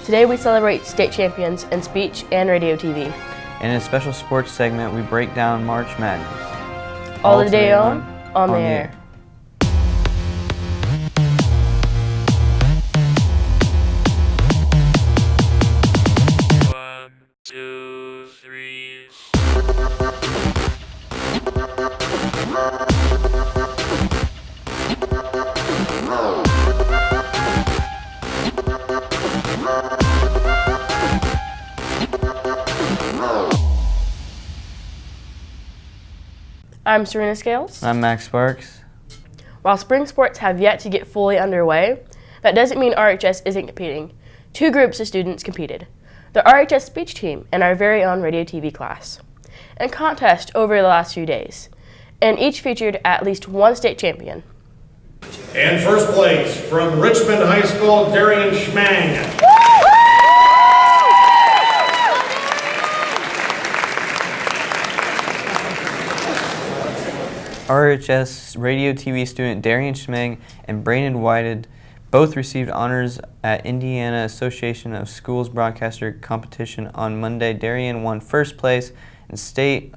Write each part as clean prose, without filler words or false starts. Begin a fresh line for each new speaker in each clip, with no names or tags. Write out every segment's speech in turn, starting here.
Today we celebrate state champions in speech and radio TV.
In a special sports segment, we break down March Madness.
All the day on the air.
One, two, three.
I'm Serena Scales.
I'm Max Sparks.
While spring sports have yet to get fully underway, that doesn't mean RHS isn't competing. Two groups of students competed: the RHS speech team and our very own radio TV class, in contest over the last few days, and each featured at least one state champion.
And first place from Richmond High School, Darian Schmang.
RHS radio TV student Darian Schmeng and Brandon Whited both received honors at Indiana Association of Schools Broadcaster competition on Monday. Darian won first place in state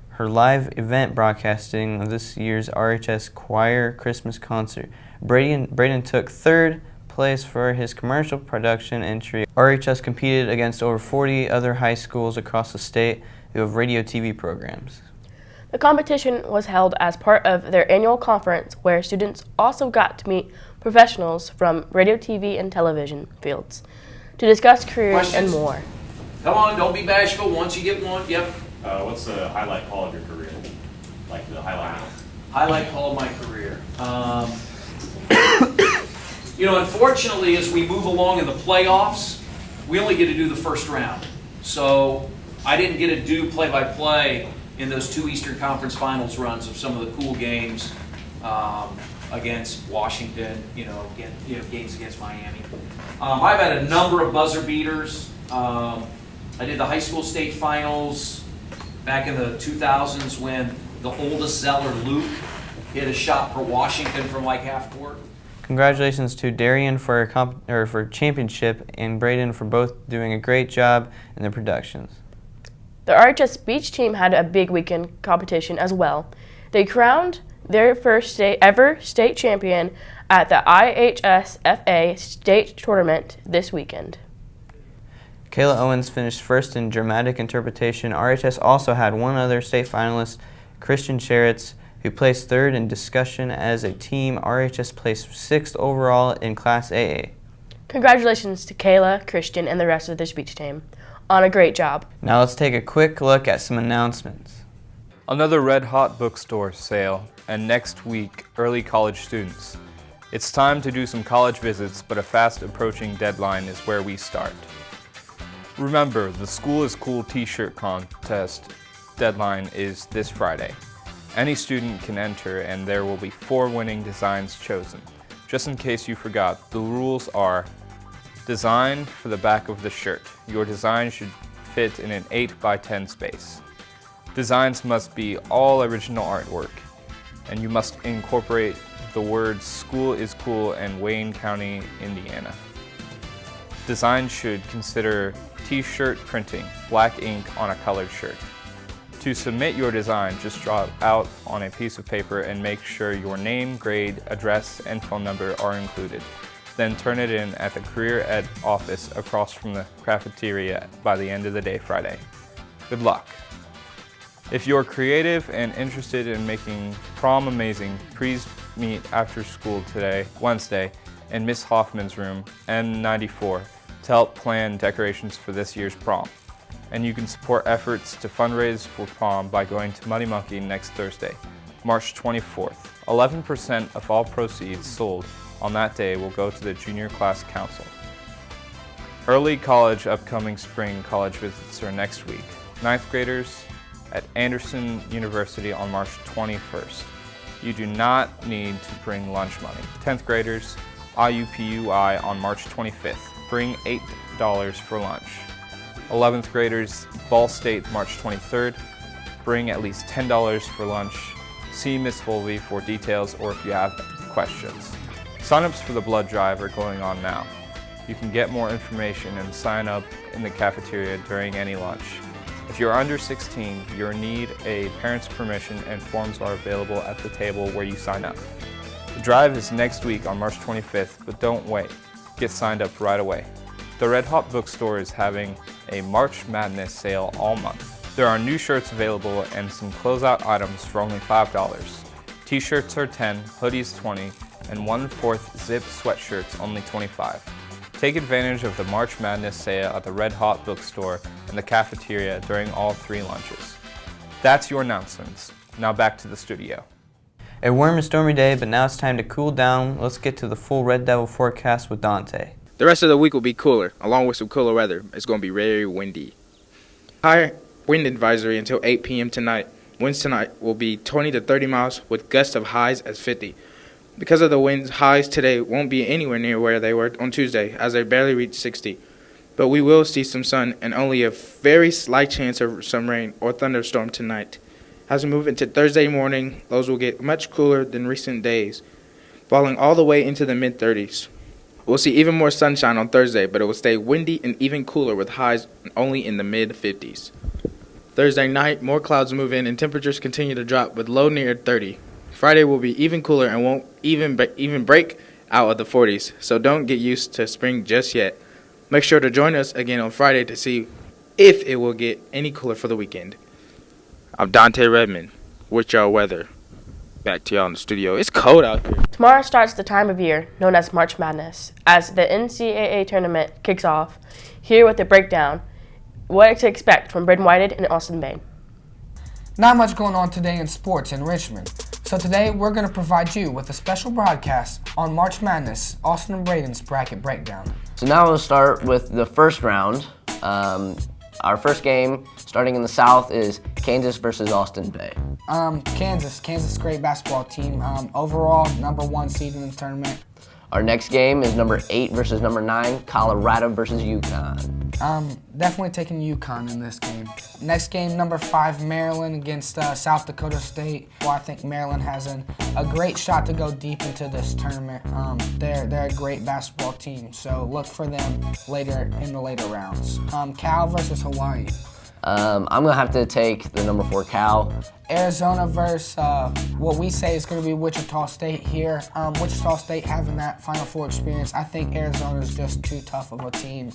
her live event broadcasting of this year's RHS Choir Christmas concert. Brayden took third place for his commercial production entry. RHS competed against over 40 other high schools across the state who have radio TV programs.
The competition was held as part of their annual conference where students also got to meet professionals from radio, TV, and television fields to discuss careers
Questions?
and more.
Come on, don't be bashful. Once you get one, yep.
What's the highlight call of your career? Like the highlight?
Highlight call of my career. Unfortunately, as we move along in the playoffs, we only get to do the first round. So I didn't get to do play-by-play in those two Eastern Conference Finals runs of some of the cool games against Washington, games against Miami. I've had a number of buzzer beaters. I did the high school state finals back in the 2000s when the oldest Zeller, Luke, hit a shot for Washington from like half court.
Congratulations to Darian for championship and Brayden for both doing a great job in the productions.
The RHS speech team had a big weekend competition as well. They crowned their first ever state champion at the IHSFA state tournament this weekend.
Kayla Owens finished first in dramatic interpretation. RHS also had one other state finalist, Christian Sheritz, who placed third in discussion as a team. RHS placed sixth overall in Class AA.
Congratulations to Kayla, Christian, and the rest of the speech team on a great job.
Now let's take a quick look at some announcements.
Another Red Hot bookstore sale, and next week, early college students. It's time to do some college visits, but a fast approaching deadline is where we start. Remember, the School is Cool t-shirt contest deadline is this Friday. Any student can enter and there will be 4 winning designs chosen. Just in case you forgot, the rules are: design for the back of the shirt. Your design should fit in an 8x10 space. Designs must be all original artwork, and you must incorporate the words "School is Cool" and Wayne County, Indiana. Design should consider t-shirt printing, black ink on a colored shirt. To submit your design, just draw it out on a piece of paper and make sure your name, grade, address, and phone number are included. Then turn it in at the Career Ed office across from the cafeteria by the end of the day Friday. Good luck. If you're creative and interested in making prom amazing, please meet after school today, Wednesday, in Miss Hoffman's room, N94, to help plan decorations for this year's prom. And you can support efforts to fundraise for prom by going to Muddy Monkey next Thursday, March 24th. 11% of all proceeds sold on that day will go to the Junior Class Council. Early college upcoming spring college visits are next week. 9th graders at Anderson University on March 21st. You do not need to bring lunch money. 10th graders, IUPUI on March 25th. Bring $8 for lunch. 11th graders, Ball State March 23rd. Bring at least $10 for lunch. See Ms. Foley for details or if you have questions. Sign-ups for the blood drive are going on now. You can get more information and sign up in the cafeteria during any lunch. If you're under 16, you'll need a parent's permission and forms are available at the table where you sign up. The drive is next week on March 25th, but don't wait. Get signed up right away. The Red Hot Bookstore is having a March Madness sale all month. There are new shirts available and some closeout items for only $5. T-shirts are $10, hoodies $20, and 1/4 zip sweatshirts only $25. Take advantage of the March Madness sale at the Red Hot Bookstore and the cafeteria during all 3 lunches. That's your announcements. Now back to the studio.
A warm and stormy day, but now it's time to cool down. Let's get to the full Red Devil forecast with Dante.
The rest of the week will be cooler, along with some cooler weather. It's going to be very windy. High wind advisory until 8 p.m. tonight. Winds tonight will be 20 to 30 miles with gusts of highs as 50. Because of the winds, highs today won't be anywhere near where they were on Tuesday, as they barely reached 60. But we will see some sun and only a very slight chance of some rain or thunderstorm tonight. As we move into Thursday morning, those will get much cooler than recent days, falling all the way into the mid-30s. We'll see even more sunshine on Thursday, but it will stay windy and even cooler with highs only in the mid-50s. Thursday night, more clouds move in and temperatures continue to drop with low near 30. Friday will be even cooler and won't even break out of the 40s, so don't get used to spring just yet. Make sure to join us again on Friday to see if it will get any cooler for the weekend. I'm Dante Redmond with y'all weather. Back to y'all in the studio. It's cold out here.
Tomorrow starts the time of year known as March Madness, as the NCAA tournament kicks off. Here with the breakdown, what to expect from Braden Whited and Austin Bain.
Not much going on today in sports in Richmond. So today we're going to provide you with a special broadcast on March Madness, Austin and Braden's bracket breakdown.
So now we'll start with the first round. Our first game, starting in the South, is Kansas versus Austin Bay.
Kansas, great basketball team. Overall, #1 seed in the tournament.
Our next game is number 8 versus number 9, Colorado versus UConn.
Definitely taking UConn in this game. Next game, number 5, Maryland against South Dakota State. Well, I think Maryland has a great shot to go deep into this tournament. They're a great basketball team, so look for them later in the later rounds. Cal versus Hawaii.
I'm going to have to take the number 4 Cal.
Arizona versus what we say is going to be Wichita State here. Wichita State having that Final Four experience. I think Arizona's just too tough of a team.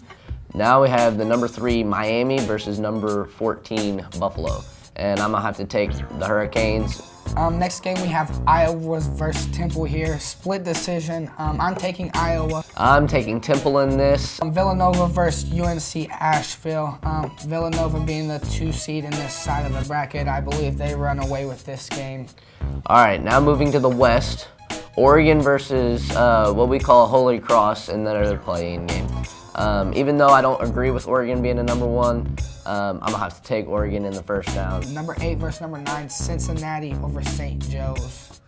Now we have the number 3 Miami versus number 14 Buffalo. And I'm going to have to take the Hurricanes.
Next game we have Iowa versus Temple here. Split decision. I'm taking Iowa.
I'm taking Temple in this.
Villanova versus UNC Asheville. Villanova being the 2 seed in this side of the bracket. I believe they run away with this game.
All right, now moving to the West. Oregon versus what we call Holy Cross in their playing game. Even though I don't agree with Oregon being a number 1, I'm going to have to take Oregon in the first round.
Number 8 versus number 9, Cincinnati over St. Joe's.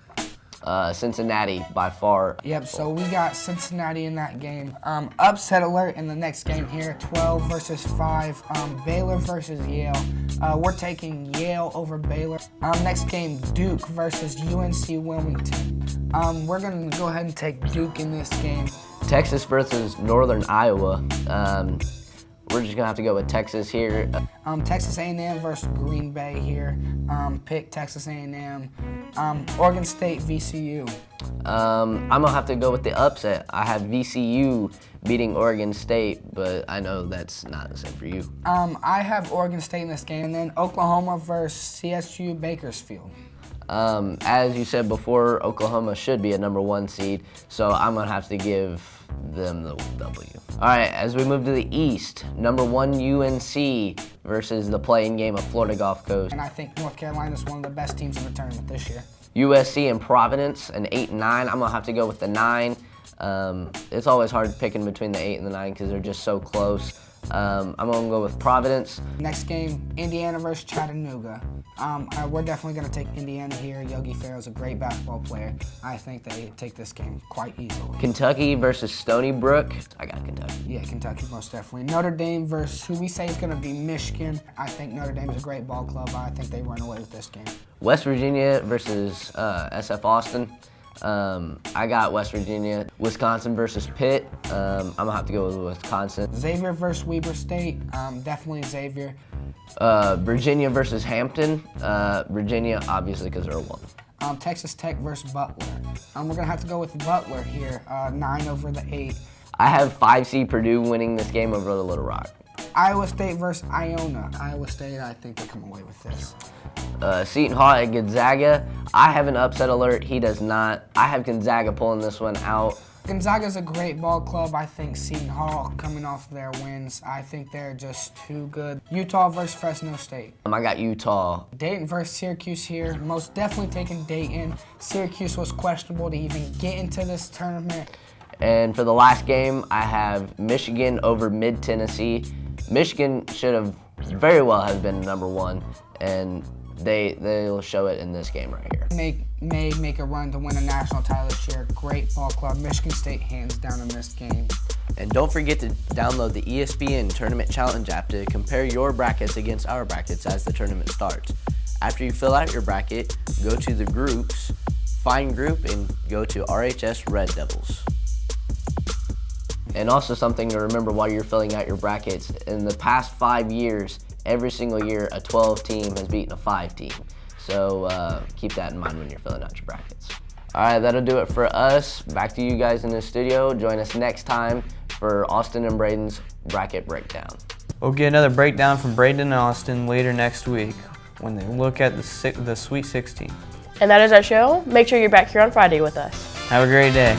Cincinnati by far.
Yep, so we got Cincinnati in that game. Upset alert in the next game here, 12 versus 5, Baylor versus Yale. We're taking Yale over Baylor. Next game, Duke versus UNC Wilmington. We're going to go ahead and take Duke in this game.
Texas versus Northern Iowa. We're just going to have to go with Texas here.
Texas A&M versus Green Bay here. Pick Texas A&M. Oregon State, VCU.
I'm going to have to go with the upset. I have VCU beating Oregon State, but I know that's not the same for you.
I have Oregon State in this game. And then Oklahoma versus CSU Bakersfield.
As you said before, Oklahoma should be a number 1 seed, so I'm going to have to give them the W. All right, as we move to the East, number 1 UNC versus the playing game of Florida Gulf Coast.
And I think North Carolina is one of the best teams in the tournament this year.
USC and Providence, an 8 and 9. I'm going to have to go with the 9. It's always hard picking between the 8 and the 9 because they're just so close. I'm going to go with Providence.
Next game, Indiana versus Chattanooga. We're definitely going to take Indiana here. Yogi Ferrell's a great basketball player. I think they take this game quite easily.
Kentucky versus Stony Brook. I got Kentucky.
Yeah, Kentucky most definitely. Notre Dame versus who we say is going to be Michigan. I think Notre Dame is a great ball club. I think they run away with this game.
West Virginia versus SF Austin. I got West Virginia. Wisconsin versus Pitt. I'm gonna have to go with Wisconsin.
Xavier versus Weber State. Definitely Xavier.
Virginia versus Hampton. Virginia, obviously, because they're a 1.
Texas Tech versus Butler. We're gonna have to go with Butler here. 9 over the 8.
I have 5 seed Purdue winning this game over the Little Rock.
Iowa State versus Iona. Iowa State, I think they come away with this.
Seton Hall at Gonzaga. I have an upset alert. He does not. I have Gonzaga pulling this one out.
Gonzaga's a great ball club. I think Seton Hall coming off their wins. I think they're just too good. Utah versus Fresno State.
I got Utah.
Dayton versus Syracuse here. Most definitely taking Dayton. Syracuse was questionable to even get into this tournament.
And for the last game, I have Michigan over Mid-Tennessee. Michigan should have very well have been number 1, and they'll show it in this game right here.
May make a run to win a national title this year. Great ball club. Michigan State hands down in this game.
And don't forget to download the ESPN Tournament Challenge app to compare your brackets against our brackets as the tournament starts. After you fill out your bracket, go to the groups, find group, and go to RHS Red Devils. And also something to remember while you're filling out your brackets, in the past 5 years, every single year a 12 team has beaten a 5 team. So keep that in mind when you're filling out your brackets. All right, that'll do it for us. Back to you guys in the studio. Join us next time for Austin and Braden's bracket breakdown.
We'll get another breakdown from Braden and Austin later next week when they look at the Sweet 16.
And that is our show. Make sure you're back here on Friday with us.
Have a great day.